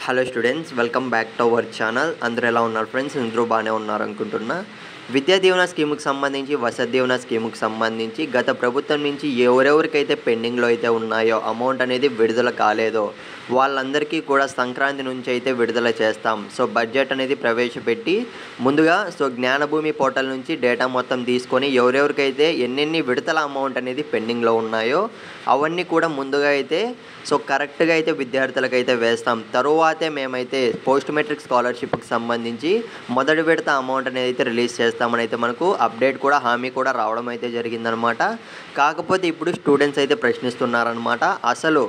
Hello students, welcome back to our channel. అందరూ ఎలా ఉన్నారు ఫ్రెండ్స్? అందరూ బాగానే ఉన్నారు అనుకుంటున్నా. విద్యా దీవెన స్కీముకి సంబంధించి, వసతి దీవెన స్కీముకి సంబంధించి గత ప్రభుత్వం నుంచి ఎవరెవరికైతే పెండింగ్లో అయితే ఉన్నాయో, అమౌంట్ అనేది విడుదల కాలేదో వాళ్ళందరికీ కూడా సంక్రాంతి నుంచి అయితే విడుదల చేస్తాం. సో బడ్జెట్ అనేది ప్రవేశపెట్టి ముందుగా జ్ఞానభూమి పోర్టల్ నుంచి డేటా మొత్తం తీసుకొని ఎవరెవరికైతే ఎన్నెన్ని విడతల అమౌంట్ అనేది పెండింగ్లో ఉన్నాయో అవన్నీ కూడా ముందుగా అయితే కరెక్ట్గా అయితే విద్యార్థులకు అయితే వేస్తాం. తరువాతే మేమైతే పోస్ట్ మెట్రిక్ స్కాలర్షిప్కి సంబంధించి మొదటి విడత అమౌంట్ అనేది అయితే రిలీజ్ చేస్తామని అయితే మనకు అప్డేట్ కూడా హామీ కూడా రావడం అయితే జరిగిందనమాట. కాకపోతే ఇప్పుడు స్టూడెంట్స్ అయితే ప్రశ్నిస్తున్నారనమాట, అసలు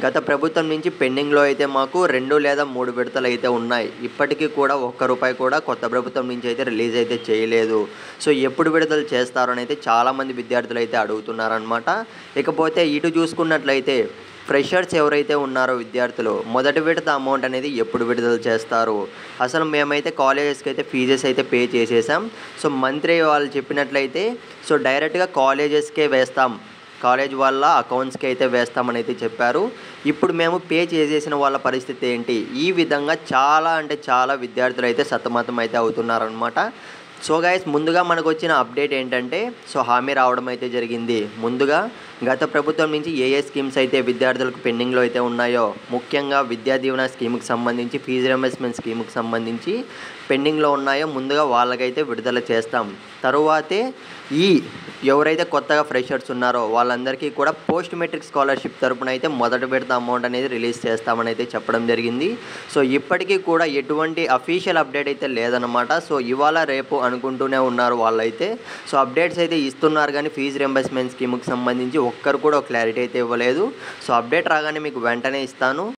గత ప్రభుత్వం నుంచి పెండింగ్లో అయితే మాకు 2 లేదా 3 విడతలు అయితే ఉన్నాయి, ఇప్పటికీ కూడా ₹1 కూడా కొత్త ప్రభుత్వం నుంచి అయితే రిలీజ్ అయితే చేయలేదు. సో ఎప్పుడు విడుదల చేస్తారు అని అయితే చాలామంది విద్యార్థులు అయితే అడుగుతున్నారనమాట. ఇకపోతే ఇటు చూసుకున్నట్లయితే ఫ్రెషర్స్ ఎవరైతే ఉన్నారో విద్యార్థులు, మొదటి విడత అమౌంట్ అనేది ఎప్పుడు విడుదల చేస్తారు? అసలు మేమైతే కాలేజెస్కి అయితే ఫీజెస్ అయితే పే చేసేసాం. సో మంత్రి వాళ్ళు చెప్పినట్లయితే డైరెక్ట్గా కాలేజెస్కే వేస్తాం, కాలేజ్ వాళ్ళ అకౌంట్స్కి అయితే వేస్తామని అయితే చెప్పారు. ఇప్పుడు మేము పే చేసేసిన వాళ్ళ పరిస్థితి ఏంటి? ఈ విధంగా చాలా విద్యార్థులు అయితే సతమతం అయితే అవుతున్నారనమాట. సో గైస్, ముందుగా మనకు వచ్చిన అప్డేట్ ఏంటంటే హామీ రావడం అయితే జరిగింది. ముందుగా గత ప్రభుత్వం నుంచి ఏ స్కీమ్స్ అయితే విద్యార్థులకు పెండింగ్లో అయితే ఉన్నాయో, ముఖ్యంగా విద్యా దీవెన స్కీమ్కి సంబంధించి, ఫీజు రింబర్స్మెంట్ స్కీమ్కి సంబంధించి పెండింగ్లో ఉన్నాయో ముందుగా వాళ్ళకైతే విడుదల చేస్తాం. తరువాతే ఎవరైతే కొత్తగా ఫ్రెషర్స్ ఉన్నారో వాళ్ళందరికీ కూడా పోస్ట్ మెట్రిక్ స్కాలర్షిప్ తరపున అయితే మొదటి విడత అమౌంట్ అనేది రిలీజ్ చేస్తామని అయితే చెప్పడం జరిగింది. సో ఇప్పటికీ కూడా ఎటువంటి అఫీషియల్ అప్డేట్ అయితే లేదనమాట. సో ఇవాళ రేపు అనుకుంటూనే ఉన్నారు వాళ్ళైతే. సో అప్డేట్స్ అయితే ఇస్తున్నారు కానీ ఫీజు రింబర్స్మెంట్ స్కీమ్కి సంబంధించి ఒక్కరు కూడా క్లారిటీ అయితే ఇవ్వలేదు. సో అప్డేట్ రాగానే మీకు వెంటనే ఇస్తాను.